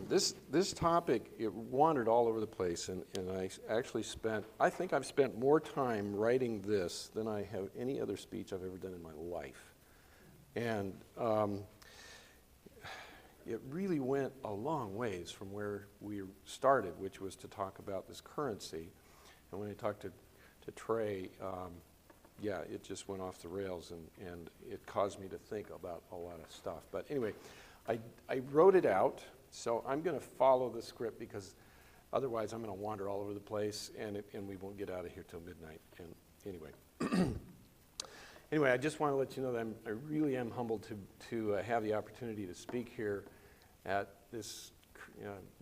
This topic, it wandered all over the place, and I actually I think I've spent more time writing this than I have any other speech I've ever done in my life. And it really went a long ways from where we started, which was to talk about this currency. And when I talked to Trey, yeah, it just went off the rails, and it caused me to think about a lot of stuff. But anyway, I wrote it out, so I'm going to follow the script because otherwise I'm going to wander all over the place, and we won't get out of here till midnight. And anyway, anyway, I just want to let you know that I really am humbled to have the opportunity to speak here at this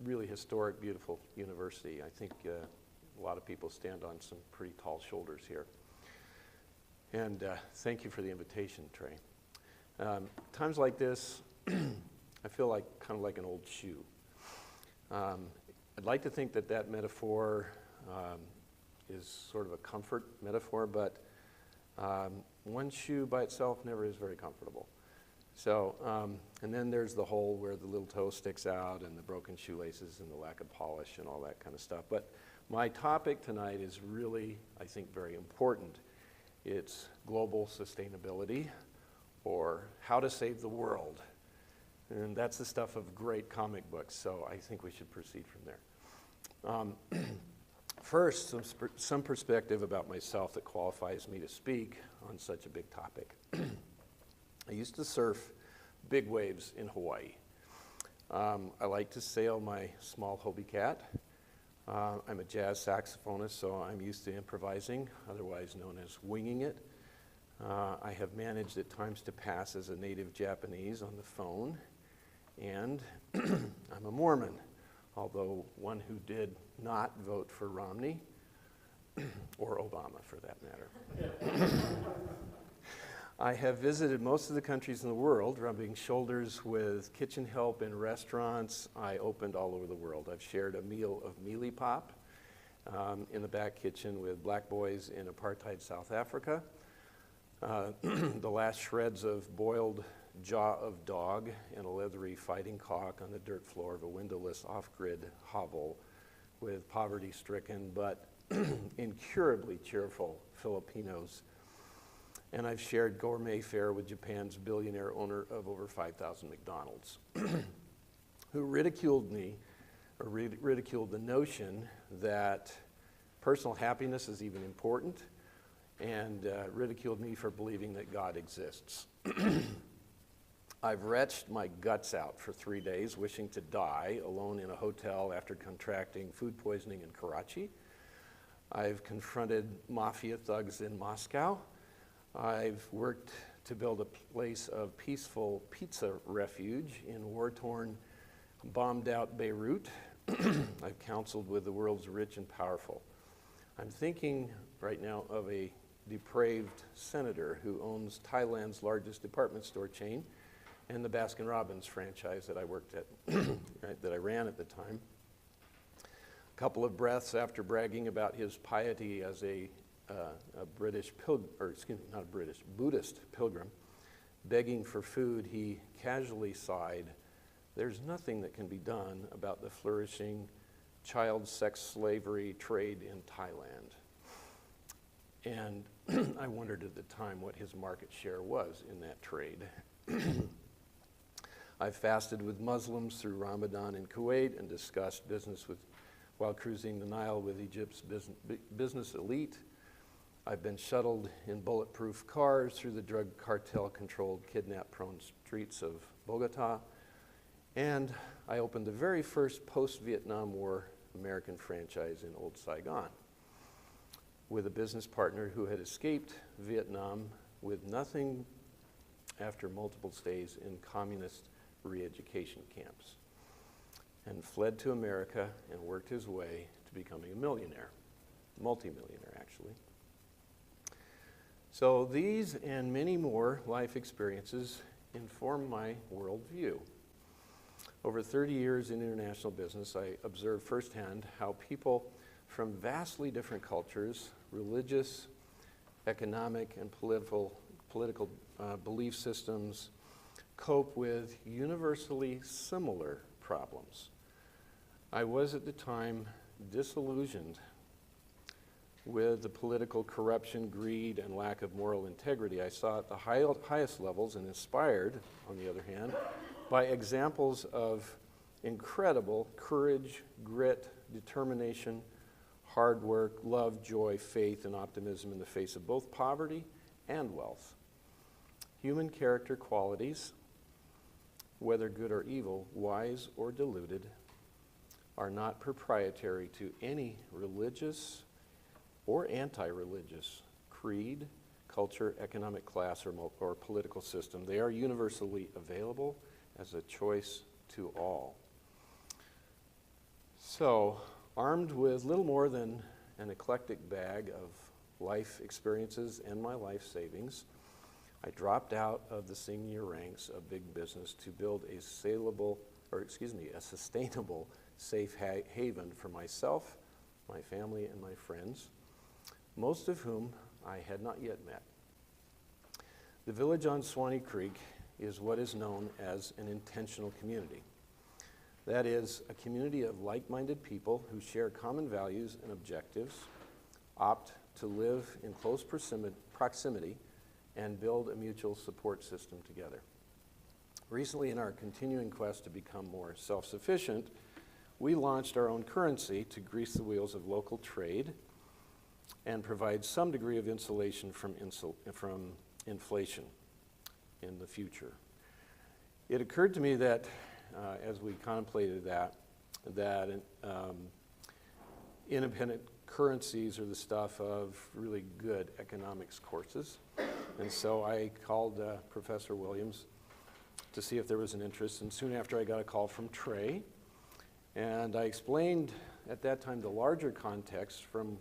really historic, beautiful university. I think a lot of people stand on some pretty tall shoulders here. And thank you for the invitation, Trey. Times like this, I feel like kind of like an old shoe. I'd like to think that metaphor is sort of a comfort metaphor, but one shoe by itself never is very comfortable. So, and then there's the hole where the little toe sticks out and the broken shoelaces and the lack of polish and all that kind of stuff. But my topic tonight is really, I think, very important. It's global sustainability, or how to save the world. And that's the stuff of great comic books, so I think we should proceed from there. First, some perspective about myself that qualifies me to speak on such a big topic. I used to surf big waves in Hawaii. I like to sail my small Hobie Cat. I'm a jazz saxophonist, so I'm used to improvising, otherwise known as winging it. I have managed at times to pass as a native Japanese on the phone, and I'm a Mormon, although one who did not vote for Romney, or Obama for that matter. I have visited most of the countries in the world, rubbing shoulders with kitchen help in restaurants. I opened all over the world. I've shared a meal of mealie pop in the back kitchen with black boys in apartheid South Africa. The last shreds of boiled jaw of dog and a leathery fighting cock on the dirt floor of a windowless off-grid hovel with poverty-stricken but incurably cheerful Filipinos. And I've shared gourmet fare with Japan's billionaire owner of over 5,000 McDonald's, who ridiculed me, or ridiculed the notion that personal happiness is even important, and ridiculed me for believing that God exists. I've retched my guts out for 3 days, wishing to die alone in a hotel after contracting food poisoning in Karachi. I've confronted mafia thugs in Moscow. I've worked to build a place of peaceful pizza refuge in war-torn, bombed-out Beirut. I've counseled with the world's rich and powerful. I'm thinking right now of a depraved senator who owns Thailand's largest department store chain and the Baskin-Robbins franchise that I worked at, right, that I ran at the time. A couple of breaths after bragging about his piety as a British pilgrim, or excuse me, not a British, Buddhist pilgrim, begging for food, he casually sighed, "There's nothing that can be done about the flourishing child sex slavery trade in Thailand." And I wondered at the time what his market share was in that trade. I've fasted with Muslims through Ramadan in Kuwait and discussed business while cruising the Nile with Egypt's business elite. I've been shuttled in bulletproof cars through the drug cartel-controlled, kidnap-prone streets of Bogota. And I opened the very first post-Vietnam War American franchise in Old Saigon with a business partner who had escaped Vietnam with nothing after multiple stays in communist re-education camps, and fled to America and worked his way to becoming a millionaire, multimillionaire actually. So these and many more life experiences inform my worldview. Over 30 years in international business, I observed firsthand how people from vastly different cultures, religious, economic, and political belief systems cope with universally similar problems. I was at the time disillusioned with the political corruption, greed, and lack of moral integrity I saw at the highest levels, and inspired, on the other hand, by examples of incredible courage, grit, determination, hard work, love, joy, faith, and optimism in the face of both poverty and wealth. Human character qualities, whether good or evil, wise or deluded, are not proprietary to any religious or anti-religious creed, culture, economic class, or political system. They are universally available as a choice to all. So, armed with little more than an eclectic bag of life experiences and my life savings, I dropped out of the senior ranks of big business to build a sustainable safe haven for myself, my family, and my friends, most of whom I had not yet met. The village on Sewanee Creek is what is known as an intentional community. That is, a community of like-minded people who share common values and objectives, opt to live in close proximity, and build a mutual support system together. Recently, in our continuing quest to become more self-sufficient, we launched our own currency to grease the wheels of local trade and provide some degree of insulation from inflation in the future. It occurred to me that, as we contemplated that independent currencies are the stuff of really good economics courses. And so I called Professor Williams to see if there was an interest, and soon after I got a call from Trey, and I explained at that time the larger context from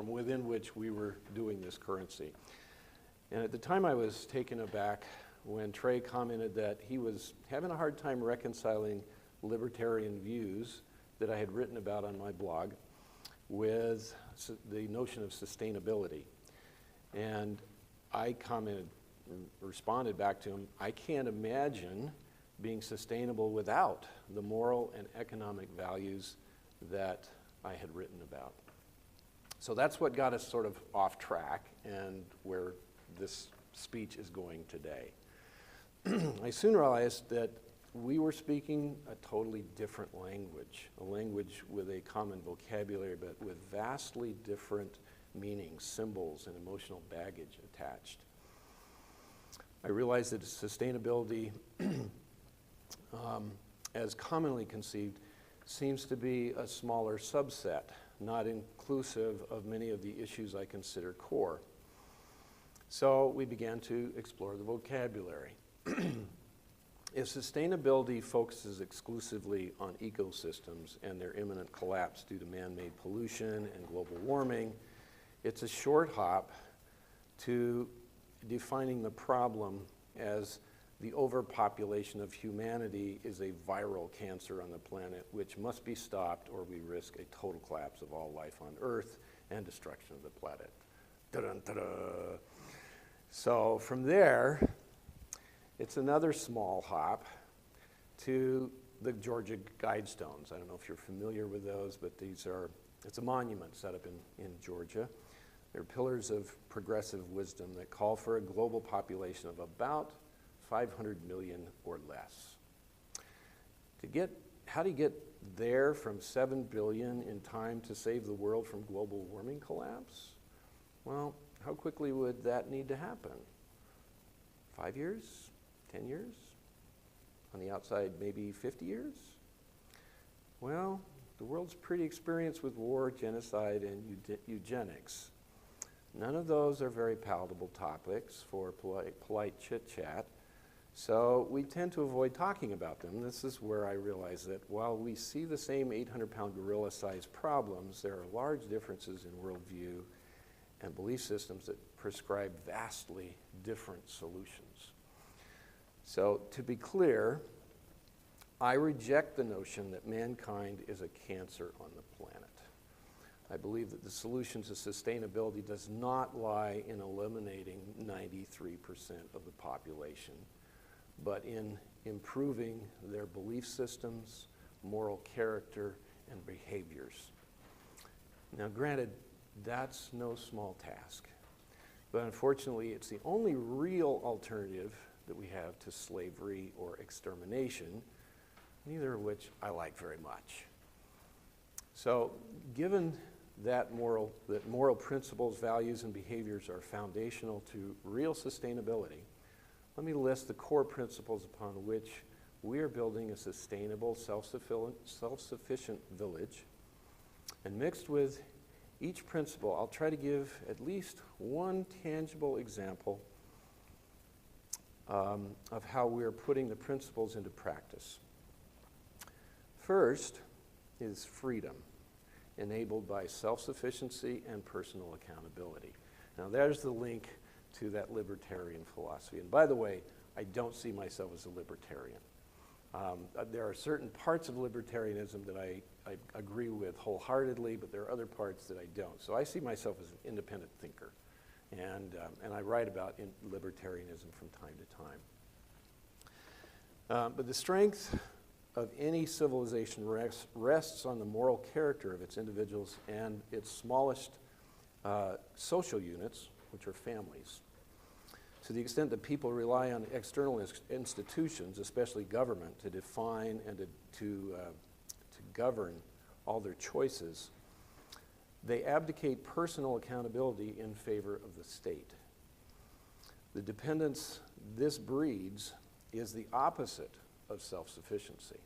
within which we were doing this currency. And at the time I was taken aback when Trey commented that he was having a hard time reconciling libertarian views that I had written about on my blog with the notion of sustainability. And I responded back to him, I can't imagine being sustainable without the moral and economic values that I had written about. So that's what got us sort of off track and where this speech is going today. I soon realized that we were speaking a totally different language, a language with a common vocabulary, but with vastly different meanings, symbols, and emotional baggage attached. I realized that sustainability, as commonly conceived, seems to be a smaller subset, not inclusive of many of the issues I consider core. So we began to explore the vocabulary. If sustainability focuses exclusively on ecosystems and their imminent collapse due to man-made pollution and global warming, it's a short hop to defining the problem as the overpopulation of humanity is a viral cancer on the planet which must be stopped or we risk a total collapse of all life on Earth and destruction of the planet. Da-dun, da-da. So from there, it's another small hop to the Georgia Guidestones. I don't know if you're familiar with those, but it's a monument set up in Georgia. They're pillars of progressive wisdom that call for a global population of about 500 million or less. How do you get there from 7 billion in time to save the world from global warming collapse? Well, how quickly would that need to happen? 5 years? 10 years? On the outside, maybe 50 years? Well, the world's pretty experienced with war, genocide, and eugenics. None of those are very palatable topics for polite chit-chat, so we tend to avoid talking about them. This is where I realize that while we see the same 800-pound gorilla-sized problems, there are large differences in worldview and belief systems that prescribe vastly different solutions. So to be clear, I reject the notion that mankind is a cancer on the planet. I believe that the solution to sustainability does not lie in eliminating 93% of the population, but in improving their belief systems, moral character, and behaviors. Now, granted, that's no small task, but unfortunately, it's the only real alternative that we have to slavery or extermination, neither of which I like very much. So, given that moral principles, values, and behaviors are foundational to real sustainability, let me list the core principles upon which we are building a sustainable, self-sufficient village. And mixed with each principle, I'll try to give at least one tangible example of how we are putting the principles into practice. First is freedom, enabled by self-sufficiency and personal accountability. Now, there's the link to that libertarian philosophy. And by the way, I don't see myself as a libertarian. There are certain parts of libertarianism that I agree with wholeheartedly, but there are other parts that I don't. So I see myself as an independent thinker, and I write about libertarianism from time to time. But the strength of any civilization rests on the moral character of its individuals and its smallest social units, which are families. To the extent that people rely on external institutions, especially government, to define and to govern all their choices, they abdicate personal accountability in favor of the state. The dependence this breeds is the opposite of self-sufficiency.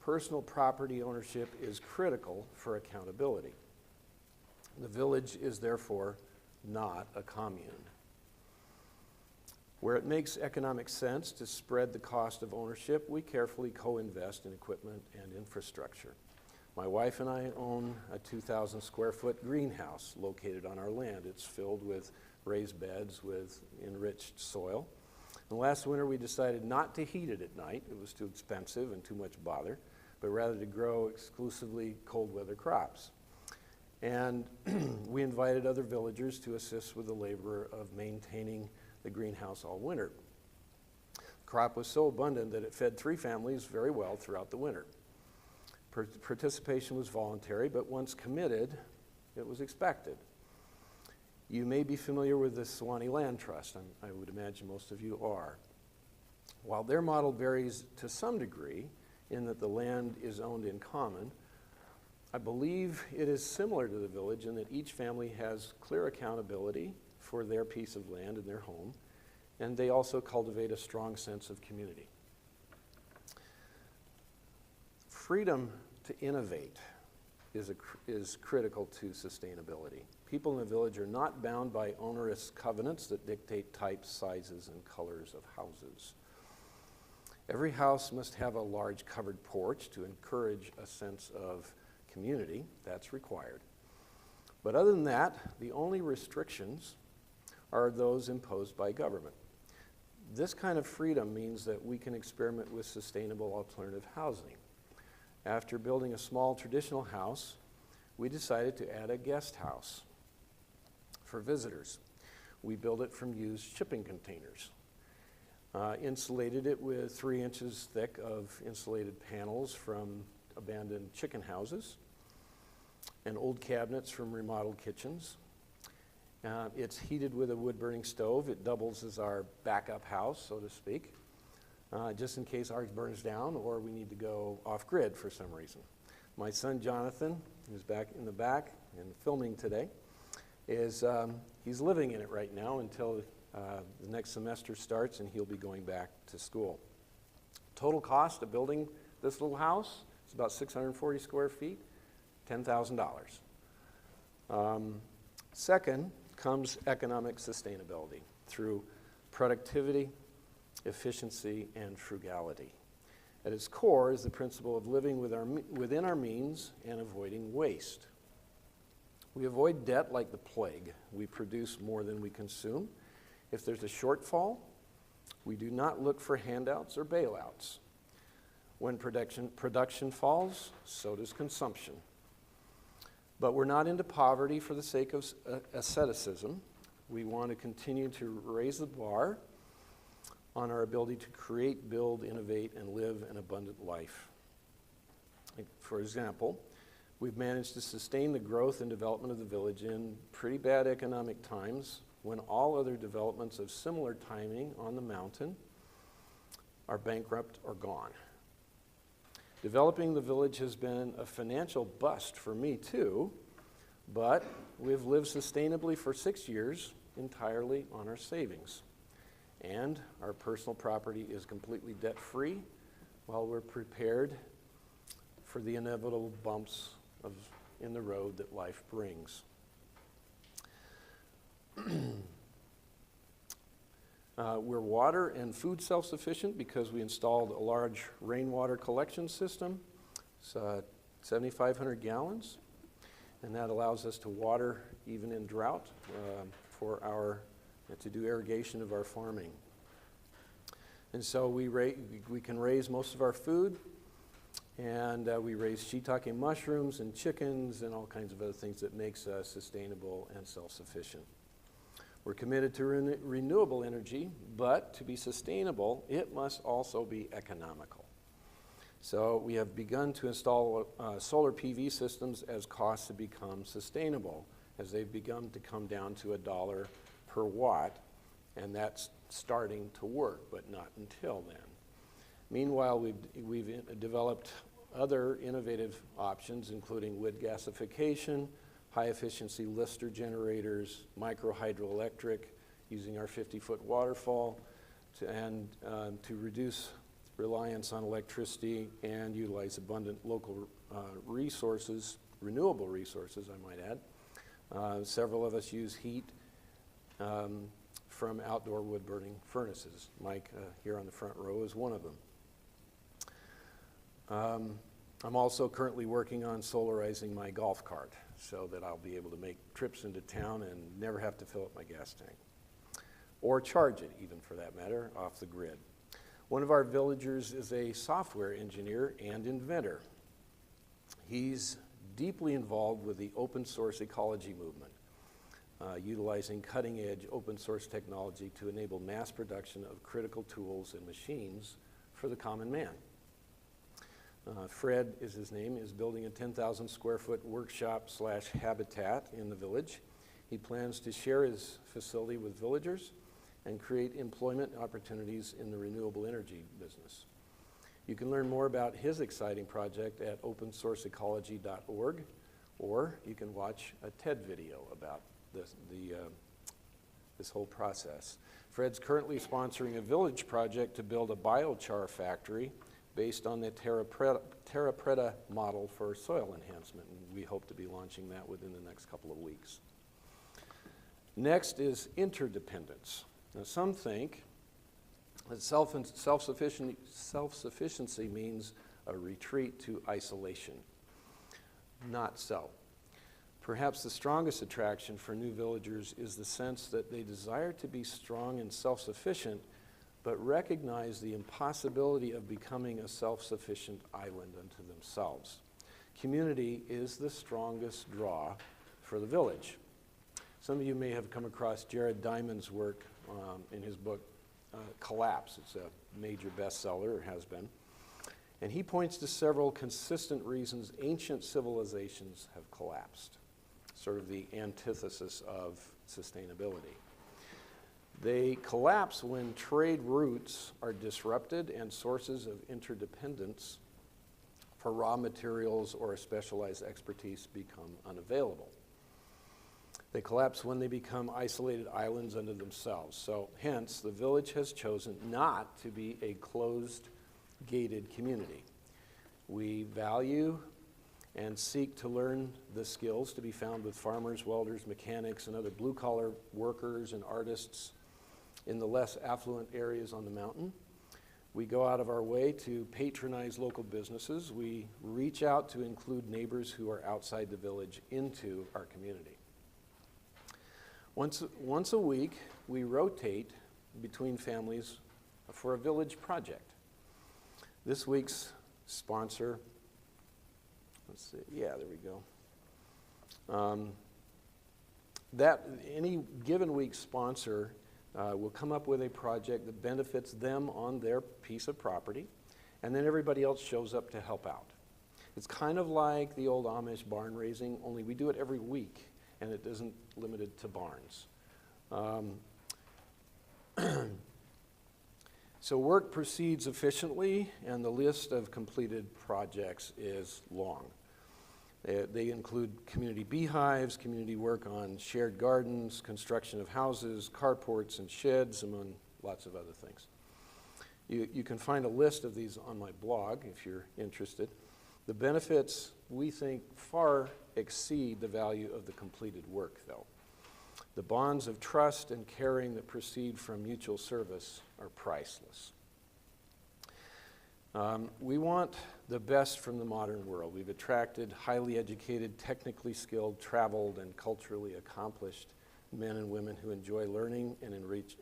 Personal property ownership is critical for accountability. The village is therefore not a commune. Where it makes economic sense to spread the cost of ownership, we carefully co-invest in equipment and infrastructure. My wife and I own a 2,000 square foot greenhouse located on our land. It's filled with raised beds with enriched soil. And last winter we decided not to heat it at night. It was too expensive and too much bother, but rather to grow exclusively cold weather crops. And we invited other villagers to assist with the labor of maintaining the greenhouse all winter. The crop was so abundant that it fed 3 families very well throughout the winter. Participation was voluntary, but once committed, it was expected. You may be familiar with the Sewanee Land Trust. I would imagine most of you are. While their model varies to some degree in that the land is owned in common, I believe it is similar to the village in that each family has clear accountability for their piece of land and their home, and they also cultivate a strong sense of community. Freedom to innovate is critical to sustainability. People in the village are not bound by onerous covenants that dictate types, sizes, and colors of houses. Every house must have a large covered porch to encourage a sense of community. That's required. But other than that, the only restrictions are those imposed by government. This kind of freedom means that we can experiment with sustainable alternative housing. After building a small traditional house, we decided to add a guest house for visitors. We built it from used shipping containers, insulated it with 3 inches thick of insulated panels from abandoned chicken houses and old cabinets from remodeled kitchens. It's heated with a wood-burning stove. It doubles as our backup house, so to speak, just in case ours burns down or we need to go off-grid for some reason. My son Jonathan, who's back in the back and filming today, he's living in it right now until the next semester starts, and he'll be going back to school. Total cost of building this little house is about 640 square feet, $10,000. Second comes economic sustainability through productivity, efficiency, and frugality. At its core is the principle of living within our means and avoiding waste. We avoid debt like the plague. We produce more than we consume. If there's a shortfall, we do not look for handouts or bailouts. When production falls, so does consumption. But we're not into poverty for the sake of asceticism. We want to continue to raise the bar on our ability to create, build, innovate, and live an abundant life. For example, we've managed to sustain the growth and development of the village in pretty bad economic times when all other developments of similar timing on the mountain are bankrupt or gone. Developing the village has been a financial bust for me too, but we've lived sustainably for 6 years entirely on our savings. And our personal property is completely debt-free while we're prepared for the inevitable bumps in the road that life brings. We're water and food self-sufficient because we installed a large rainwater collection system. It's 7,500 gallons, and that allows us to water even in drought to do irrigation of our farming. And so we can raise most of our food, and we raise shiitake mushrooms and chickens and all kinds of other things that makes us sustainable and self-sufficient. We're committed to renewable energy, but to be sustainable, it must also be economical. So we have begun to install solar PV systems as costs have become sustainable, as they've begun to come down to $1 per watt, and that's starting to work, but not until then. Meanwhile, we've developed other innovative options, including wood gasification, high-efficiency Lister generators, micro-hydroelectric, using our 50-foot waterfall, to reduce reliance on electricity and utilize abundant local resources, renewable resources, I might add. Several of us use heat from outdoor wood-burning furnaces. Mike, here on the front row, is one of them. I'm also currently working on solarizing my golf cart so that I'll be able to make trips into town and never have to fill up my gas tank. Or charge it, even for that matter, off the grid. One of our villagers is a software engineer and inventor. He's deeply involved with the open source ecology movement, utilizing cutting-edge open source technology to enable mass production of critical tools and machines for the common man. Fred is his name, is building a 10,000 square foot workshop / habitat in the village. He plans to share his facility with villagers and create employment opportunities in the renewable energy business. You can learn more about his exciting project at opensourceecology.org, or you can watch a TED video about this whole process. Fred's currently sponsoring a village project to build a biochar factory based on the Terra Preta model for soil enhancement, and we hope to be launching that within the next couple of weeks. Next is interdependence. Now, some think that self-sufficiency means a retreat to isolation. Not so. Perhaps the strongest attraction for new villagers is the sense that they desire to be strong and self-sufficient, but recognize the impossibility of becoming a self-sufficient island unto themselves. Community is the strongest draw for the village. Some of you may have come across Jared Diamond's work in his book, Collapse. It's a major bestseller, or has been. And he points to several consistent reasons ancient civilizations have collapsed, sort of the antithesis of sustainability. They collapse when trade routes are disrupted and sources of interdependence for raw materials or a specialized expertise become unavailable. They collapse when they become isolated islands unto themselves. So hence, the village has chosen not to be a closed, gated community. We value and seek to learn the skills to be found with farmers, welders, mechanics, and other blue-collar workers and artists in the less affluent areas on the mountain. We go out of our way to patronize local businesses. We reach out to include neighbors who are outside the village into our community. Once a week, we rotate between families for a village project. This week's sponsor, let's see, yeah, there we go. Any given week's sponsor will come up with a project that benefits them on their piece of property, and then everybody else shows up to help out. It's kind of like the old Amish barn raising, only we do it every week, and it isn't limited to barns. So work proceeds efficiently, and the list of completed projects is long. They include community beehives, community work on shared gardens, construction of houses, carports and sheds, among lots of other things. You can find a list of these on my blog if you're interested. The benefits, we think, far exceed the value of the completed work, though. The bonds of trust and caring that proceed from mutual service are priceless. We want the best from the modern world. We've attracted highly educated, technically skilled, traveled, and culturally accomplished men and women who enjoy learning and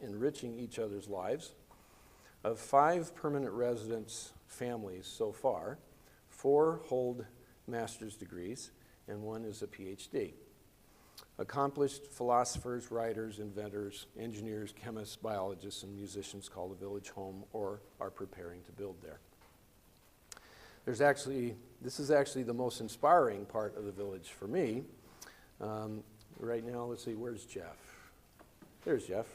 enriching each other's lives. Of 5 permanent residence families so far, 4 hold master's degrees, and 1 is a PhD. Accomplished philosophers, writers, inventors, engineers, chemists, biologists, and musicians call the village home or are preparing to build there. This is actually the most inspiring part of the village for me. Right now, let's see, where's Jeff? There's Jeff.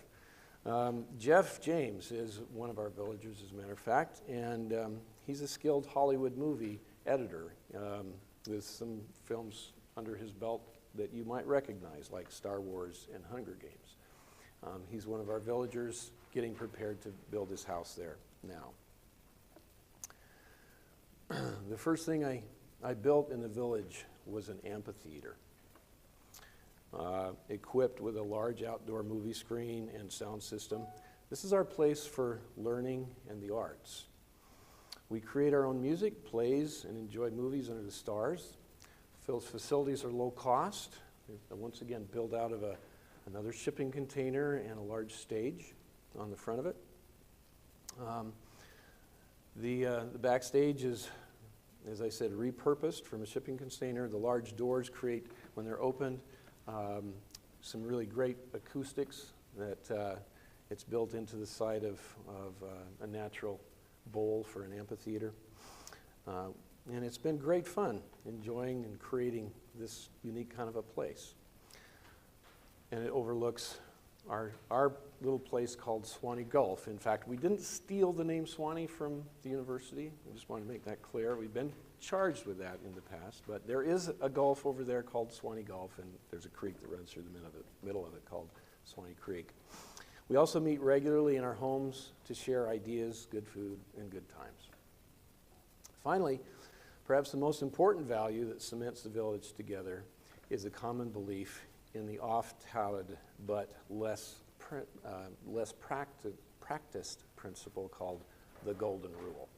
Jeff James is one of our villagers, as a matter of fact, and he's a skilled Hollywood movie editor with some films under his belt that you might recognize, like Star Wars and Hunger Games. He's one of our villagers getting prepared to build his house there now. The first thing I built in the village was an amphitheater, equipped with a large outdoor movie screen and sound system. This is our place for learning and the arts. We create our own music, plays, and enjoy movies under the stars. Phil's facilities are low cost. They're once again built out of another shipping container and a large stage on the front of it. The backstage is, as I said, repurposed from a shipping container. The large doors create, when they're opened, some really great acoustics that it's built into the side of a natural bowl for an amphitheater. And it's been great fun enjoying and creating this unique kind of a place. And it overlooks our little place called Sewanee Gulf. In fact, we didn't steal the name Sewanee from the university. I just want to make that clear. We've been charged with that in the past, but there is a gulf over there called Sewanee Gulf, and there's a creek that runs through the middle of it called Sewanee Creek. We also meet regularly in our homes to share ideas, good food, and good times. Finally, perhaps the most important value that cements the village together is a common belief in the oft-touted but less practiced principle called the golden rule.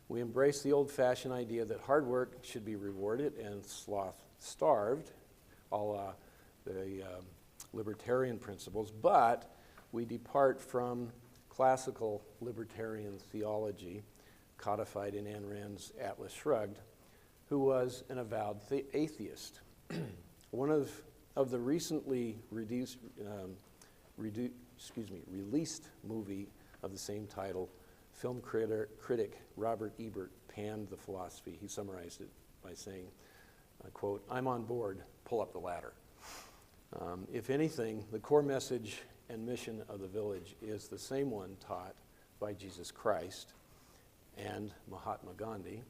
We embrace the old-fashioned idea that hard work should be rewarded and sloth starved, a la the libertarian principles, but we depart from classical libertarian theology codified in Ayn Rand's Atlas Shrugged, who was an avowed atheist. One of the recently released movie of the same title, film critic Robert Ebert panned the philosophy. He summarized it by saying, quote, "I'm on board, pull up the ladder." If anything, the core message and mission of the village is the same one taught by Jesus Christ and Mahatma Gandhi.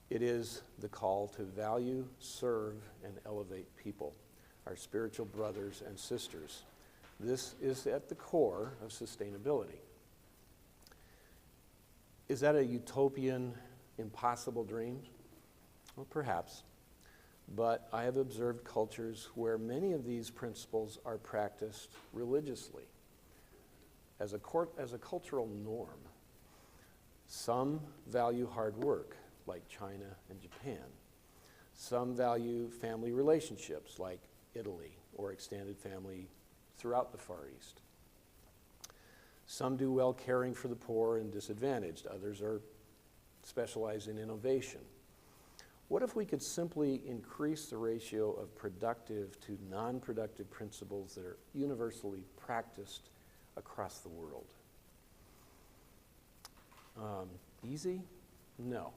It is the call to value, serve, and elevate people, our spiritual brothers and sisters. This is at the core of sustainability. Is that a utopian, impossible dream? Well, perhaps. But I have observed cultures where many of these principles are practiced religiously as a cultural norm. Some value hard work, like China and Japan. Some value family relationships, like Italy, or extended family throughout the Far East. Some do well caring for the poor and disadvantaged. Others are specialized in innovation. What if we could simply increase the ratio of productive to non-productive principles that are universally practiced across the world? Easy? No.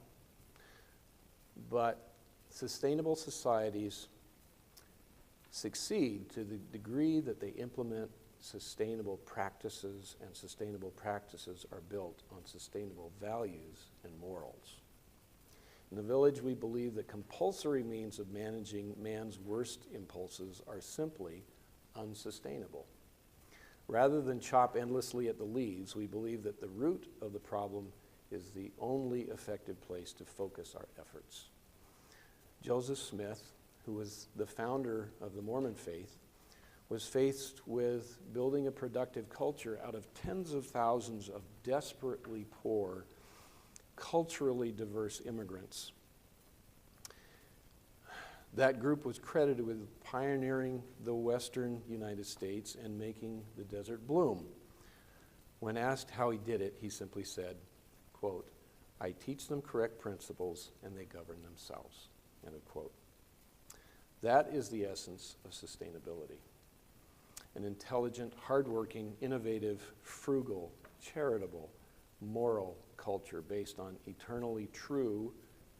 But sustainable societies succeed to the degree that they implement sustainable practices, and sustainable practices are built on sustainable values and morals. In the Village, we believe that compulsory means of managing man's worst impulses are simply unsustainable. Rather than chop endlessly at the leaves, we believe that the root of the problem is the only effective place to focus our efforts. Joseph Smith, who was the founder of the Mormon faith, was faced with building a productive culture out of tens of thousands of desperately poor, culturally diverse immigrants. That group was credited with pioneering the Western United States and making the desert bloom. When asked how he did it, he simply said, quote, "I teach them correct principles and they govern themselves," end of quote. That is the essence of sustainability. An intelligent, hardworking, innovative, frugal, charitable, moral culture based on eternally true,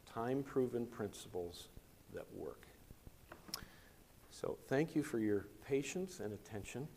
time-proven principles that work. So thank you for your patience and attention.